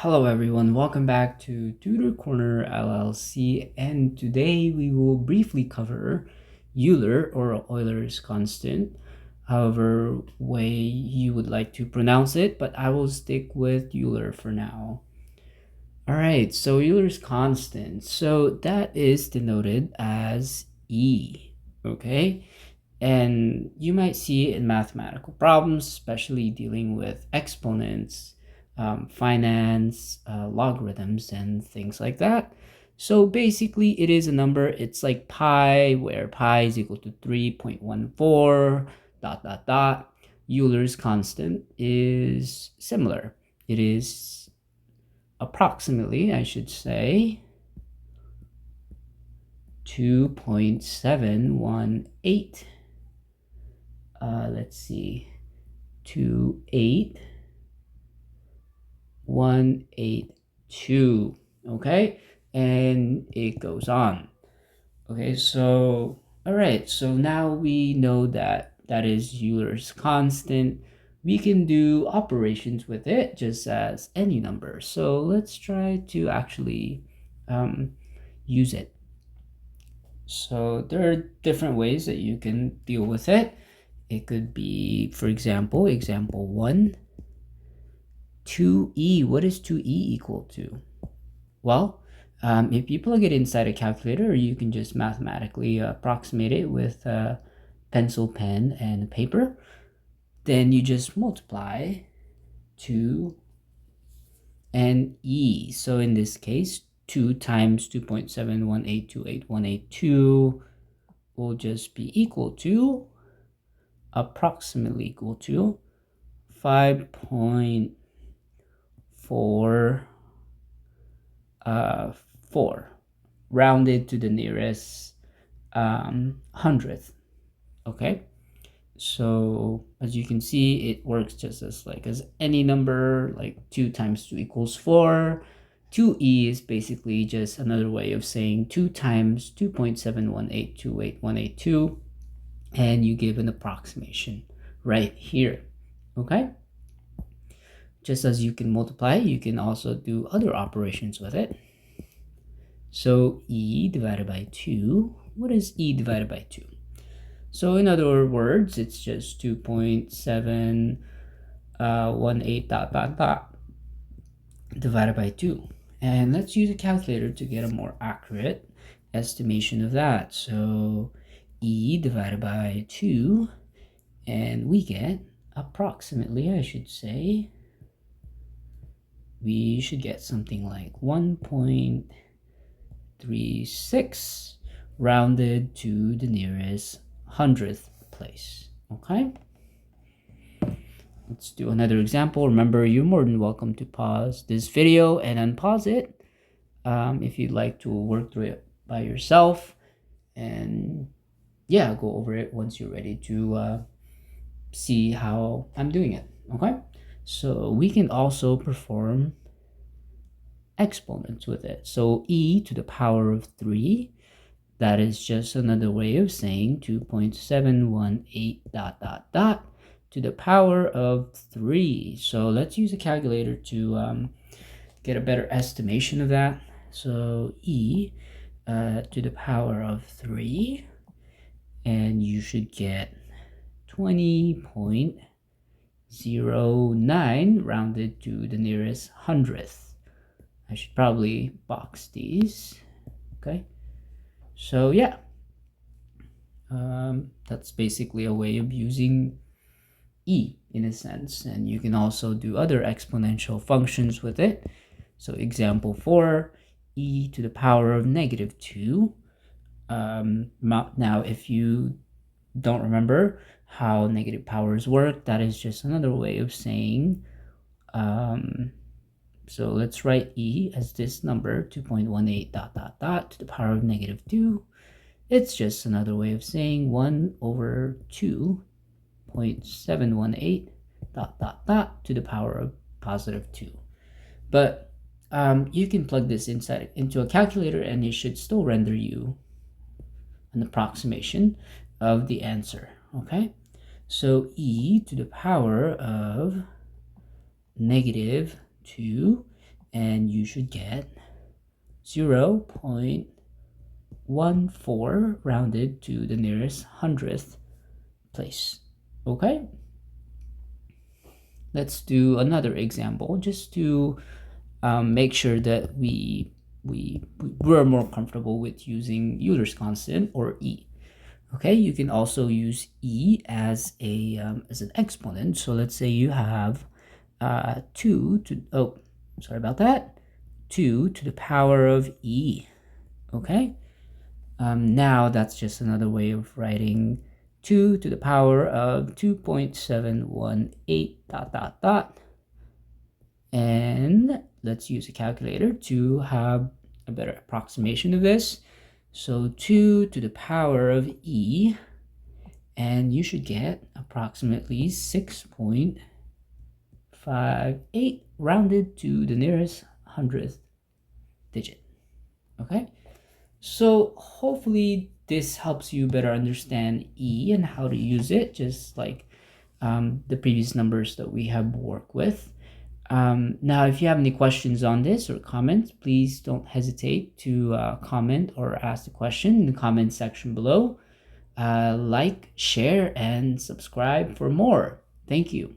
Hello everyone, welcome back to Tutor Corner LLC, and today we will briefly cover Euler or Euler's constant, however way you would like to pronounce it, but I will stick with Euler for now. Alright, so Euler's constant, so that is denoted as E, okay? And you might see it in mathematical problems, especially dealing with exponents, finance, logarithms, and things like that. So basically, it is a number. It's like pi, where pi is equal to 3.14, ... Euler's constant is similar. It is approximately, I should say, 2.718. Let's see, 28182. Okay, and it goes on. Okay, so all right, so now we know that that is Euler's constant. We can do operations with it just as any number. So let's try to actually use it. So there are different ways that you can deal with it. It could be, for example, example 1, 2e. What is 2e equal to? Well, if you plug it inside a calculator, you can just mathematically approximate it with a pencil, pen, and paper. Then you just multiply 2 and e. So in this case, 2 times 2.7182882 will just be equal to, approximately equal to, 5.44, rounded to the nearest hundredth. Okay, so as you can see, it works just as any number, like 2 times 2 equals 4. 2e is basically just another way of saying 2 times 2.718288182, and you give an approximation right here. Okay, just as you can multiply, you can also do other operations with it. So e divided by 2, what is e divided by 2? So in other words, it's just 2.718 divided by 2. And let's use a calculator to get a more accurate estimation of that. So e divided by 2, and we get approximately, I should say, we should get something like 1.36 rounded to the nearest hundredth place. Okay, let's do another example. Remember, you're more than welcome to pause this video and unpause it if you'd like to work through it by yourself, and yeah, go over it once you're ready to see how I'm doing it. Okay, so we can also perform exponents with it. So e to the power of 3, that is just another way of saying 2.718 ... to the power of 3. So let's use a calculator to get a better estimation of that. So e to the power of 3, and you should get 20.09 rounded to the nearest hundredth. I should probably box these. Okay, so yeah, that's basically a way of using e in a sense, and you can also do other exponential functions with it. So example 4, e to the power of -2. Now if you don't remember how negative powers work, that is just another way of saying, so let's write e as this number, 2.18 ... to the power of -2. It's just another way of saying 1 over 2.718 ... to the power of +2. But you can plug this into a calculator and it should still render you an approximation of the answer. Okay, so e to the power of -2 and you should get 0.14 rounded to the nearest hundredth place. Okay, let's do another example just to make sure that we're more comfortable with using Euler's constant, or E. Okay, you can also use E as an exponent. So let's say you have 2 to, oh, sorry about that, 2 to the power of E. Okay, now that's just another way of writing 2 to the power of 2.718 dot dot dot. And let's use a calculator to have a better approximation of this. So 2 to the power of E, and you should get approximately 6.58 rounded to the nearest hundredth digit. Okay, so hopefully this helps you better understand E and how to use it, just like the previous numbers that we have worked with. Now, if you have any questions on this or comments, please don't hesitate to comment or ask the question in the comment section below. Like, share, and subscribe for more. Thank you.